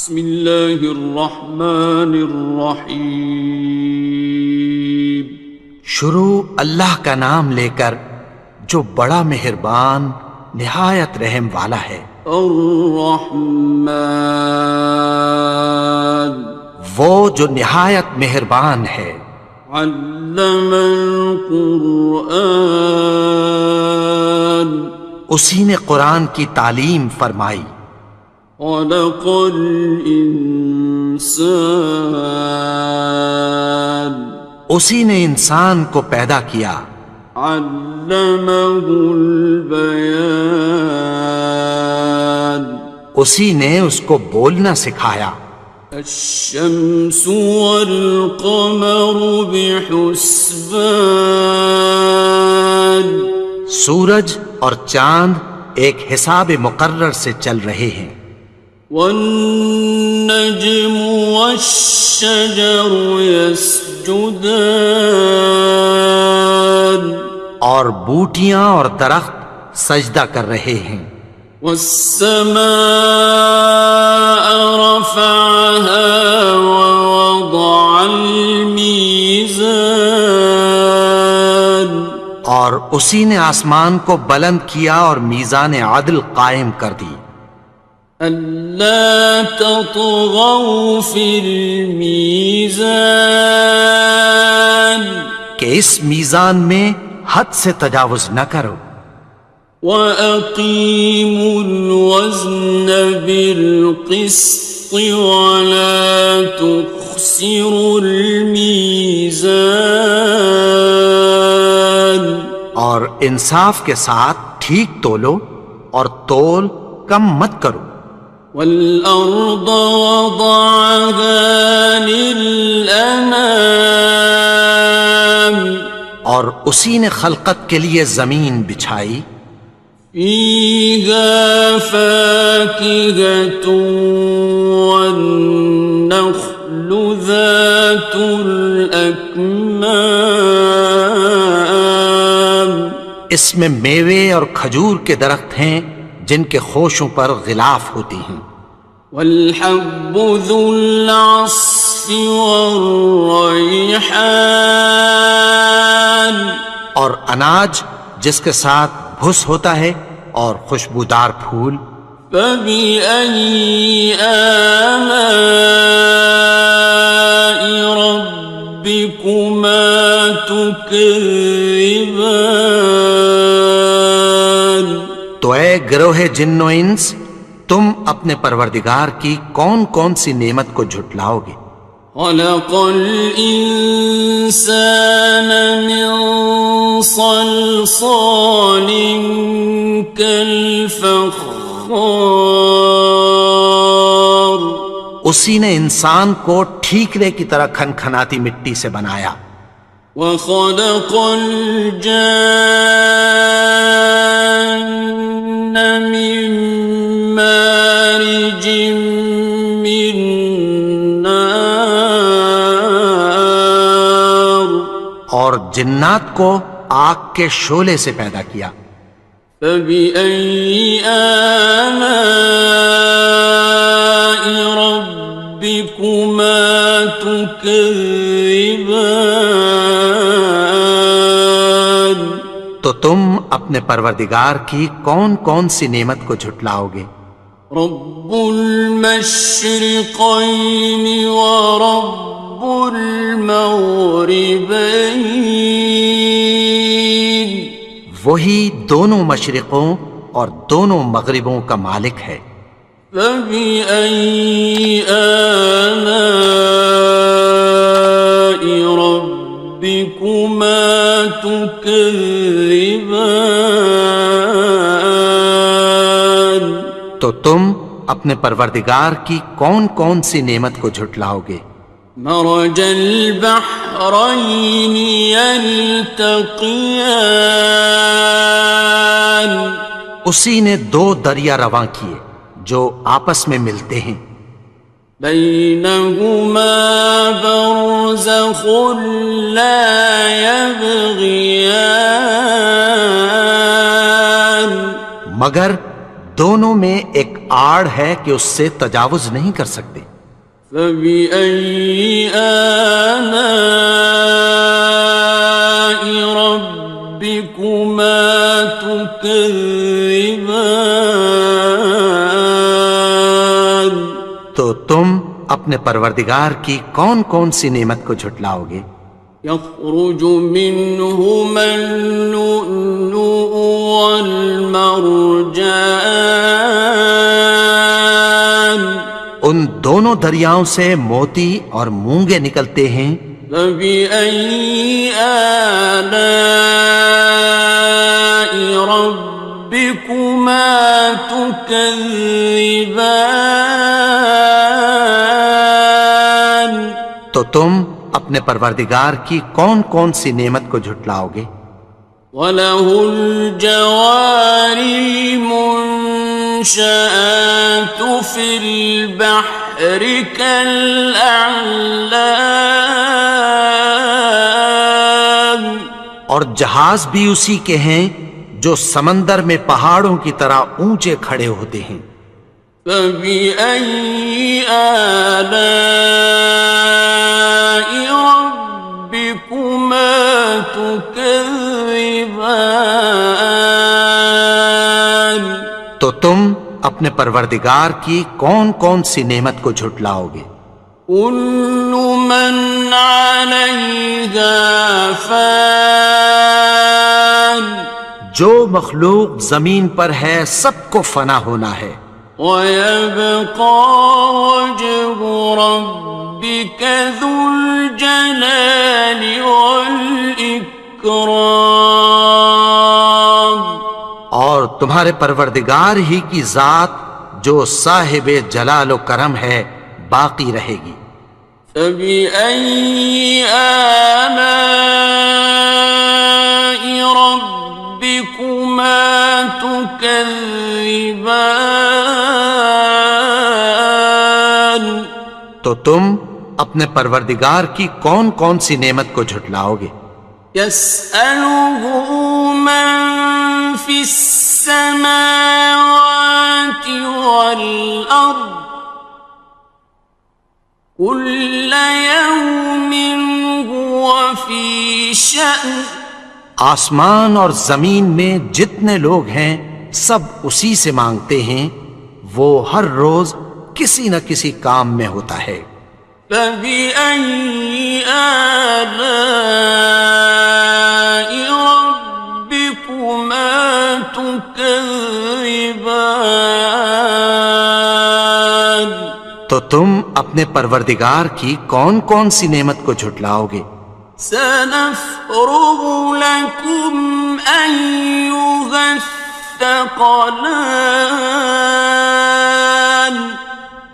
بسم اللہ الرحمن الرحیم۔ شروع اللہ کا نام لے کر جو بڑا مہربان نہایت رحم والا ہے۔ الرحمن، وہ جو نہایت مہربان ہے۔ علم القرآن، اسی نے قرآن کی تعلیم فرمائی۔ خلق الانسان، اسی نے انسان کو پیدا کیا۔ علمہ البیان، اسی نے اس کو بولنا سکھایا۔ الشمس والقمر بحسبان، سورج اور چاند ایک حساب مقرر سے چل رہے ہیں۔ والنجم والشجر يسجدان، اور بوٹیاں اور درخت سجدہ کر رہے ہیں۔ والسماء رفعها ووضع الميزان، اور اسی نے آسمان کو بلند کیا اور میزان عدل قائم کر دی۔ ألا تطغوا في الميزان، کہ اس میزان میں حد سے تجاوز نہ کرو۔ وَأَقِيمُوا الْوَزْنَ بِالْقِسْطِ وَلَا تُخْسِرُوا الْمِيزَانَ، اور انصاف کے ساتھ ٹھیک تولو اور تول کم مت کرو۔ وَالْأَرْضَ وَضَعَهَا لِلْأَنَامِ، اور اسی نے خلقت کے لیے زمین بچھائی۔ فِيهَا فَاكِهَةٌ وَالنَّخْلُ ذَاتُ الْأَكْمَامِ، اس میں میوے اور کھجور کے درخت ہیں جن کے خوشوں پر غلاف ہوتی ہیں۔ وَالْحَبُّ ذُو الْعَصْفِ وَالرَّيْحَانِ، اور اناج جس کے ساتھ بھس ہوتا ہے اور خوشبودار پھول۔ فَبِأَيِّ آلَاءِ رَبِّكُمَا تُكَذِّبَانِ، تو اے گروہ جن و انس، تم اپنے پروردگار کی کون کون سی نعمت کو جھٹلاؤ گے؟ خَلَقَ الْإِنسَانَ مِنْ صَلْصَالٍ كَالْفَخَّارِ، اسی نے انسان کو ٹھیکرے کی طرح کھنکھناتی مٹی سے بنایا۔ وَخَلَقَ الْجَانَّ مِن مَّارِجٍ مِّن نَّارٍ، اور جنات کو آگ کے شعلے سے پیدا کیا۔ فَبِأَيِّ آلَاءِ رَبِّكُمَا تُكَذِّبَانِ، تو تم اپنے پروردگار کی کون کون سی نعمت کو جھٹلاؤ گے؟ رب المشرقین ورب المغربین، وہی دونوں مشرقوں اور دونوں مغربوں کا مالک ہے۔ فَبِأَيِّ آلَاءِ رَبِّكُمَا تُكَذِّبَانِ، تو تم اپنے پروردگار کی کون کون سی نعمت کو جھٹلاؤ گے؟ مرج البحرین یلتقیان، اسی نے دو دریا رواں کیے جو آپس میں ملتے ہیں۔ بینہما برزخ لا یبغیان، مگر دونوں میں ایک آڑ ہے کہ اس سے تجاوز نہیں کر سکتے۔ فبأي آلاء ربكما تكذبان؟ تو تم اپنے پروردگار کی کون کون سی نعمت کو جھٹلاؤ گے؟ يخرج منهما اللؤلؤ والمرجان ان دونوں دریاؤں سے موتی اور مونگے نکلتے ہیں۔ فبأي آلاء ربكما تكذبان؟ تو تم اپنے پروردگار کی کون کون سی نعمت کو جھٹلاؤ گے؟ وَلَهُ الْجَوَارِ الْمُنشَآتُ فِي الْبَحْرِ كَالْأَعْلَامِ، اور جہاز بھی اسی کے ہیں جو سمندر میں پہاڑوں کی طرح اونچے کھڑے ہوتے ہیں۔ فَبِأَيِّ آلَاءِ رَبِّكُمَا تُكَذِّبَانِ؟ تو تم اپنے پروردگار کی کون کون سی نعمت کو جھٹلاؤ گے؟ كُلُّ مَنْ عَلَيْهَا فَانٍ، جو مخلوق زمین پر ہے سب کو فنا ہونا ہے۔ وَيَبْقَى وَجْهُ رَبِّكَ ذُو الْجَلَالِ وَالْإِكْرَامِ، اور تمہارے پروردگار ہی کی ذات جو صاحب جلال و کرم ہے باقی رہے گی۔ فَبِأَيِّ آلَاءِ رَبِّكُمَا تُكَذِّبَانِ؟ تو تم اپنے پروردگار کی کون کون سی نعمت کو جھٹلاؤ گے؟ يَسْأَلُهُ مَن فِي السَّمَاوَاتِ وَالْأَرْضِ كُلَّ يَوْمٍ هُوَ فِي شَأْنٍ، آسمان اور زمین میں جتنے لوگ ہیں سب اسی سے مانگتے ہیں، وہ ہر روز کسی نہ کسی کام میں ہوتا ہے۔ فَبِأَيِّ آلَاءِ رَبِّكُمَا تُكَذِّبَانِ؟ تو تم اپنے پروردگار کی کون کون سی نعمت کو جھٹلاؤ گے؟ سَنَفْرُغُ لَكُمْ أَيُّهَ الثَّقَلَانِ؟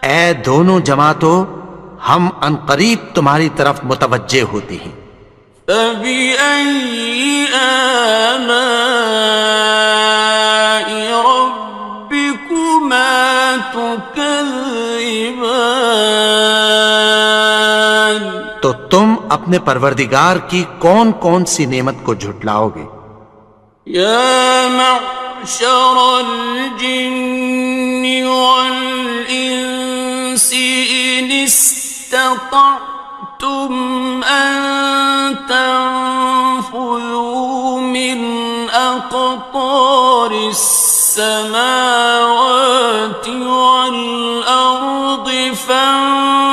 اے دونوں جماعتوں، ہم عنقریب تمہاری طرف متوجہ ہوتے ہیں۔ فَبِأَيِّ آلَاءِ رَبِّكُمَا تُكَذِّبَانِ؟ تو تم اپنے پروردگار کی کون کون سی نعمت کو جھٹلاؤ گے؟ يَا مَعْشَرَ الْجِنِّ وَالْإِنسِ إِنِ اسْتَطَعْتُمْ أَن تَنفُذُوا مِنْ أَقْطَارِ السَّمَاوَاتِ وَالْأَرْضِ فَانفُذُوا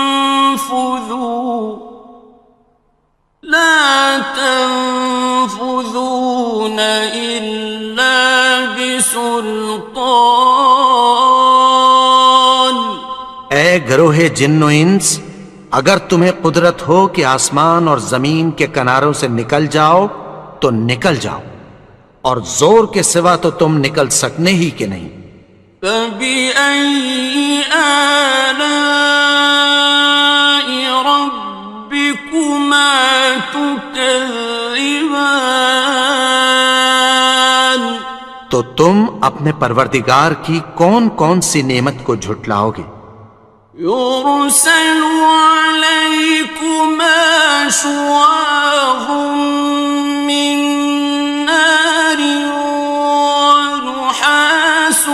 لَا تَنفُذُونَ إِلَّا بِسُلْطَانٍ۔ اے گروہ جن و انس، اگر تمہیں قدرت ہو کہ آسمان اور زمین کے کناروں سے نکل جاؤ تو نکل جاؤ، اور زور کے سوا تو تم نکل سکنے ہی کہ نہیں۔ فَبِأَيِّ آلَاءِ رَبِّكُمَا تُكَذِّبَانِ؟ تو تم اپنے پروردگار کی کون کون سی نعمت کو جھٹلاؤ گے؟ يُرْسَلُ عَلَيْكُمَا شُوَاظٌ مِّن نَّارٍ وَنُحَاسٌ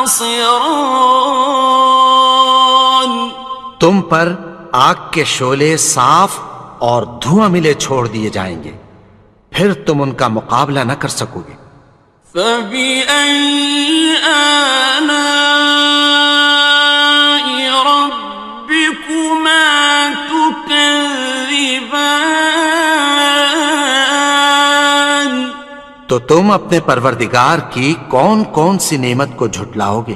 خاسران. تم پر آگ کے شعلے صاف اور دھواں ملے چھوڑ دیے جائیں گے، پھر تم ان کا مقابلہ نہ کر سکو گے۔ فبأي آلاء ربكما تكذبان. تو تم اپنے پروردگار کی کون کون سی نعمت کو جھٹلاؤ گے؟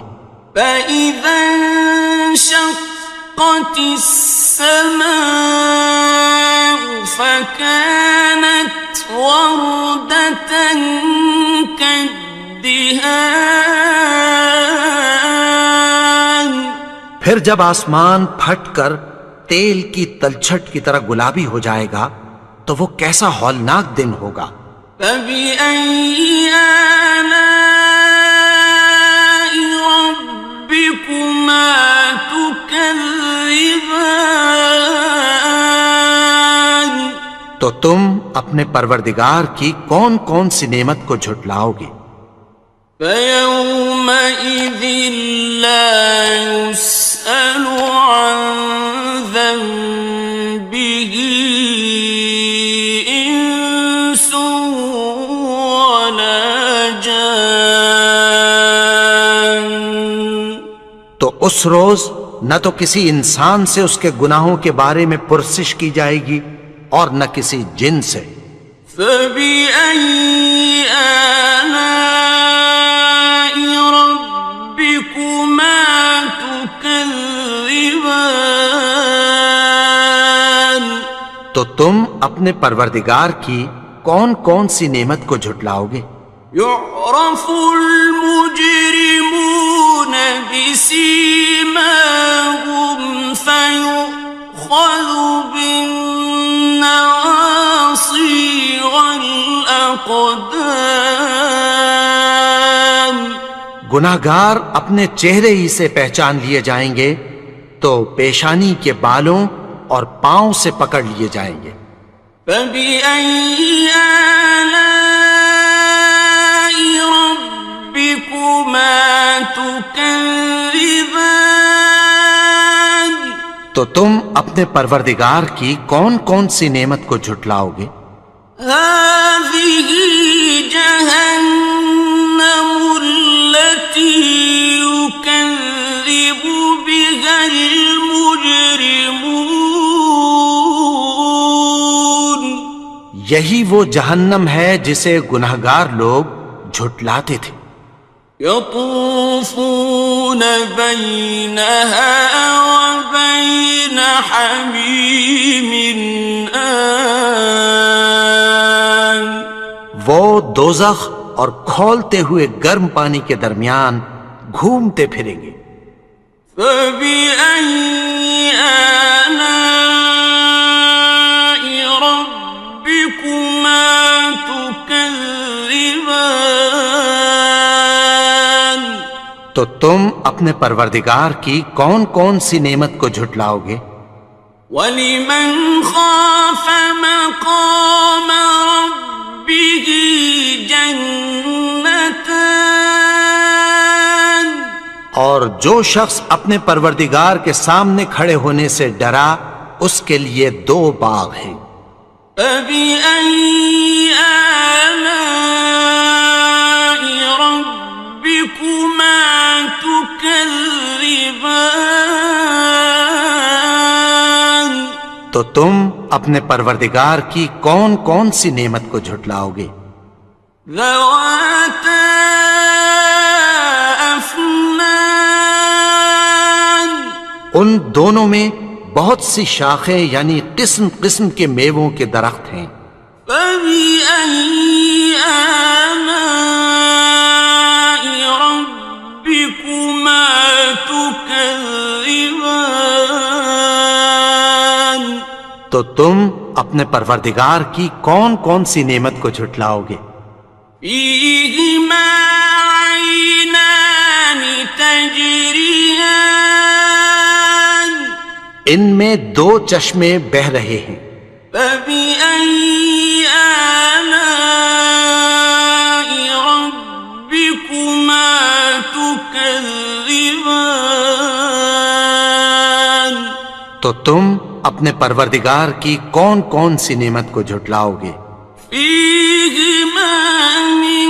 فإذا انشقت السماء فكانت وردة كالدهان. پھر جب آسمان پھٹ کر تیل کی تلچھٹ کی طرح گلابی ہو جائے گا تو وہ کیسا ہولناک دن ہوگا۔ فبأي آلاء ربكما تكذبان. تو تم اپنے پروردگار کی کون کون سی نعمت کو جھٹلاؤ گے؟ فيومئذ لا يسأل عن ذنبه إنس ولا جان. تو اس روز نہ تو کسی انسان سے اس کے گناہوں کے بارے میں پرسش کی جائے گی اور نہ کسی جن سے۔ فبأي آلاء ربكما تكذبان. تو تم اپنے پروردگار کی کون کون سی نعمت کو جھٹلاؤ گے؟ يعرف المجرمون بسيماهم فيؤخذ بالنواصي والأقدام. گناہگار اپنے چہرے ہی سے پہچان لیے جائیں گے تو پیشانی کے بالوں اور پاؤں سے پکڑ لیے جائیں گے۔ فبأي آلاء ربكما تكذبان. تو تم اپنے پروردگار کی کون کون سی نعمت کو جھٹلاؤ گے؟ هذه جهنم التي يكذب بها المجرمون. یہی وہ جہنم ہے جسے گناہگار لوگ جھٹلاتے تھے۔ يطوفون بينها وبين حميم آن. وہ دوزخ اور کھولتے ہوئے گرم پانی کے درمیان گھومتے پھریں گے۔ فبأي آلاء ربكما تكذبان. تو تم اپنے پروردگار کی کون کون سی نعمت کو جھٹلاؤ گے؟ وَلِمَنْ خَافَ مَقَامَ رَبِّهِ جَنَّتَانِ. اور جو شخص اپنے پروردگار کے سامنے کھڑے ہونے سے ڈرا اس کے لیے دو باغ ہیں۔ فَبِأَيِّ آلَاءِ رَبِّكُمَا تُكَذِّبَانِ. تو تم اپنے پروردگار کی کون کون سی نعمت کو جھٹلاؤ گے؟ ذَوَاتَا أَفْنَانٍ. ان دونوں میں بہت سی شاخیں یعنی قسم قسم کے میووں کے درخت ہیں۔ فَبِأَيِّ آلَاءِ رَبِّكُمَا تُكَذِّبَانِ. تو تم اپنے پروردگار کی کون کون سی نعمت کو جھٹلاؤ گے؟ فِيهِمَا عَيْنَانِ تَجْرِيَانِ. ان میں دو چشمے بہہ رہے ہیں۔ فَبِأَيِّ آلَاءِ رَبِّكُمَا تُكَذِّبَانِ. تكذبان تو تم اپنے پروردگار کی کون کون سی نعمت کو جھٹلاؤ گے؟ فيهما من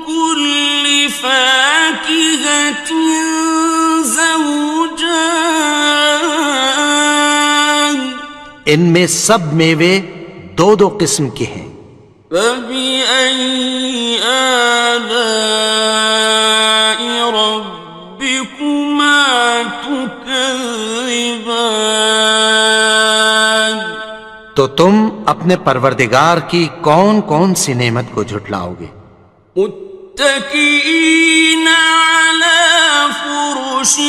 كل فاكهة زوجان ان میں سب میوے دو دو قسم کے ہیں۔ فبأي آلاء ربكما تكذبان تو تم اپنے پروردگار کی کون کون سی نعمت کو جھٹلاؤ گے؟ متكئين على فرش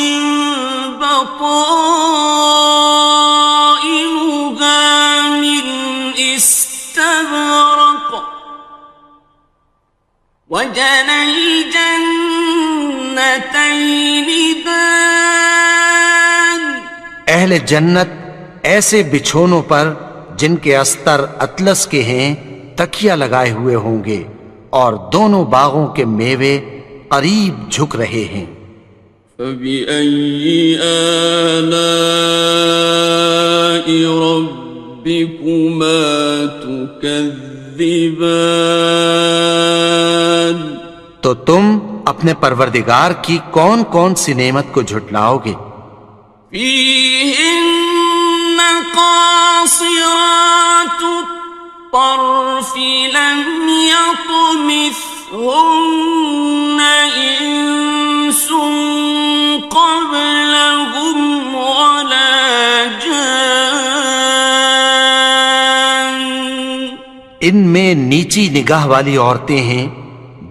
بطائنها من استبرق وجنى الجنتين دان اہل جنت ایسے بچھونوں پر جن کے استر اطلس کے ہیں تکیہ لگائے ہوئے ہوں گے اور دونوں باغوں کے میوے قریب جھک رہے ہیں۔ فبأي آلاء ربكما تكذبان تو تم اپنے پروردگار کی کون کون سی نعمت کو جھٹلاؤ گے؟ فيهن قاصرات الطرف لم يطمثهن إنس قبلهم ولا جان ان میں نیچی نگاہ والی عورتیں ہیں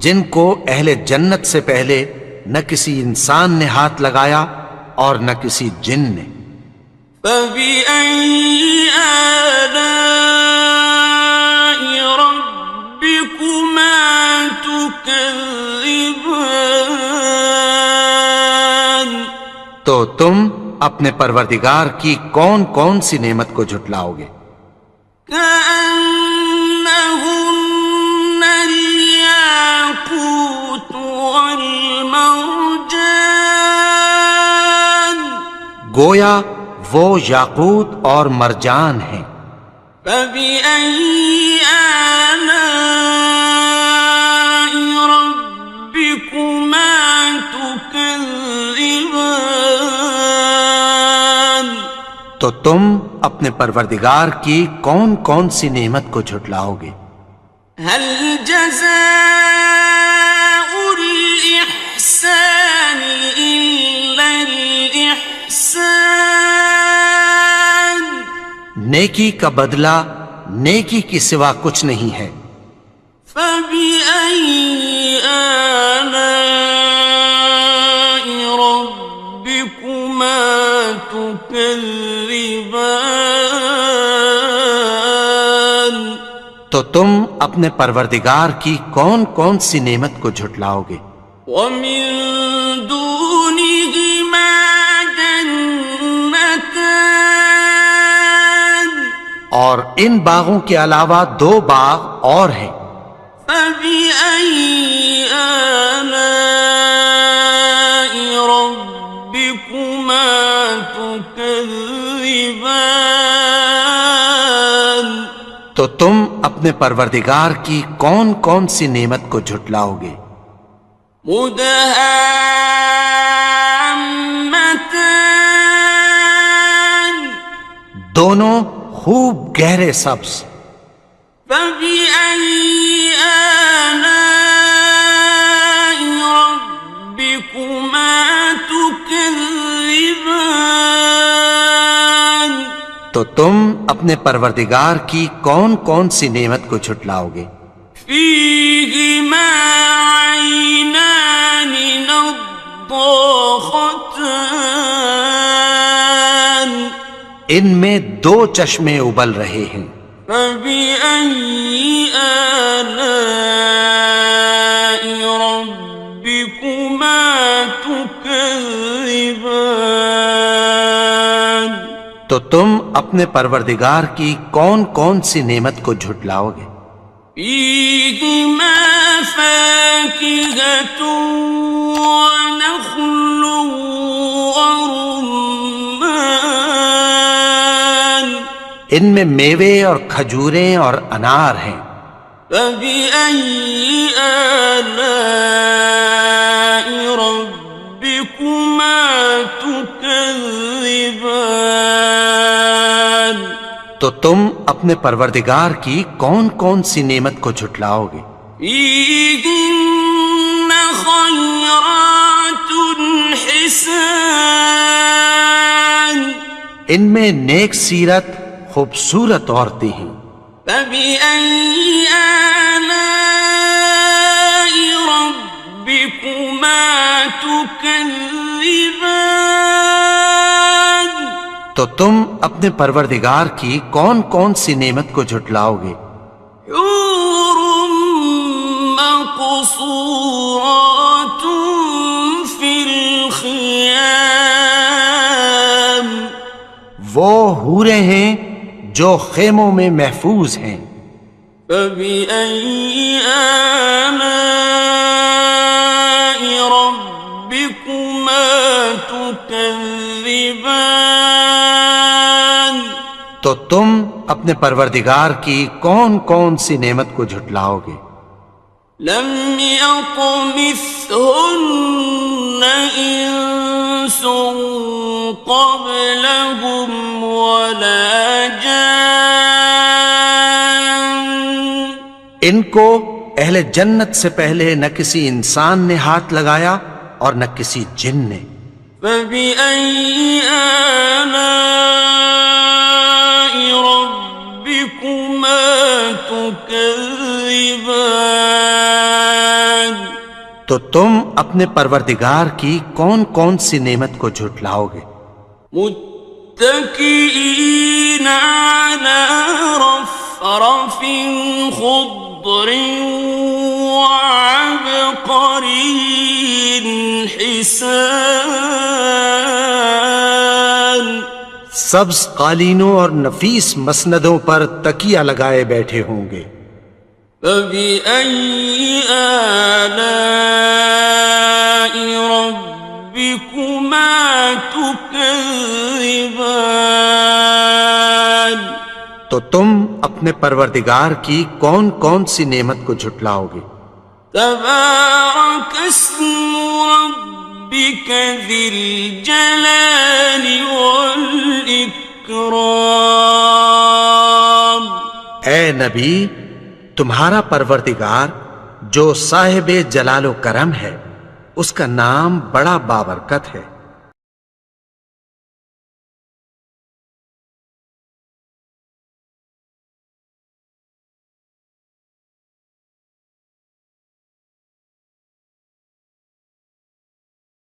جن کو اہل جنت سے پہلے نہ کسی انسان نے ہاتھ لگایا اور نہ کسی جن نے۔ فبأي آلاء ربكما تكذبان تو تم اپنے پروردگار کی کون کون سی نعمت کو جھٹلاؤ گے؟ كأنهن الياقوت والمرجان گویا وہ یاقوت اور مرجان ہیں۔ فبأي آلاء ربكما تكذبان تو تم اپنے پروردگار کی کون کون سی نعمت کو جھٹلاؤ گے؟ هل جزاء الإحسان إلا الإحسان نیکی کا بدلہ نیکی کی سوا کچھ نہیں ہے۔ فبأي آلاء ربكما تكذبان تو تم اپنے پروردگار کی کون کون سی نعمت کو جھٹلاؤ گے؟ ومن دونهما جنتان اور ان باغوں کے علاوہ دو باغ اور ہیں۔ فبأي آلاء ربكما تكذبان تو تم اپنے پروردگار کی کون کون سی نعمت کو جھٹلاؤ گے؟ مدهامتان دونوں خوب گہرے سبز۔ فبأي آلاء ربكما تكذبان تو تم اپنے پروردگار کی کون کون سی نعمت کو جھٹلاؤ گے؟ فيهما عينان نضاختان ان میں دو چشمے ابل رہے ہیں۔ فبأي آلاء ربكما تكذبان تو تم اپنے پروردگار کی کون کون سی نعمت کو جھٹلاؤ گے؟ فيهما فاكهة ونخل ورمان ان میں میوے اور کھجوریں اور انار ہیں. فبأي آلاء ربكما تكذبان تو تم اپنے پروردگار کی کون کون سی نعمت کو جھٹلاؤ گے؟ فيهن خيرات حسان ان میں نیک سیرت خوبصورت عورتیں ہیں. فبأي آلاء ربكما تكذبان تو تم اپنے پروردگار کی کون کون سی نعمت کو جھٹلاؤ گے؟ حور مقصورات في الخيام وہ حوریں ہیں جو خیموں میں محفوظ ہیں. فبأي آلاء ربكما تكذبان تو تم اپنے پروردگار کی کون کون سی نعمت کو جھٹلاؤ گے؟ لم يطمثهن إنس قبلهم ولا جان ان کو اہل جنت سے پہلے نہ کسی انسان نے ہاتھ لگایا اور نہ کسی جن نے. فبأي آلاء ربكما تكذبان تو تم اپنے پروردگار کی کون کون سی نعمت کو جھٹلاؤ گے؟ متكئين على رفرف خضر وعبقري حسان سبز قالینوں اور نفیس مسندوں پر تکیہ لگائے بیٹھے ہوں گے. فبأي آلاء ربكما تكذبان تو تم اپنے پروردگار کی کون کون سی نعمت کو جھٹلاؤ گے؟ تبارك اسم ربك ذي الجلال والإكرام اے نبی، تمہارا پروردگار جو صاحب جلال و کرم ہے، اس کا نام بڑا بابرکت ہے.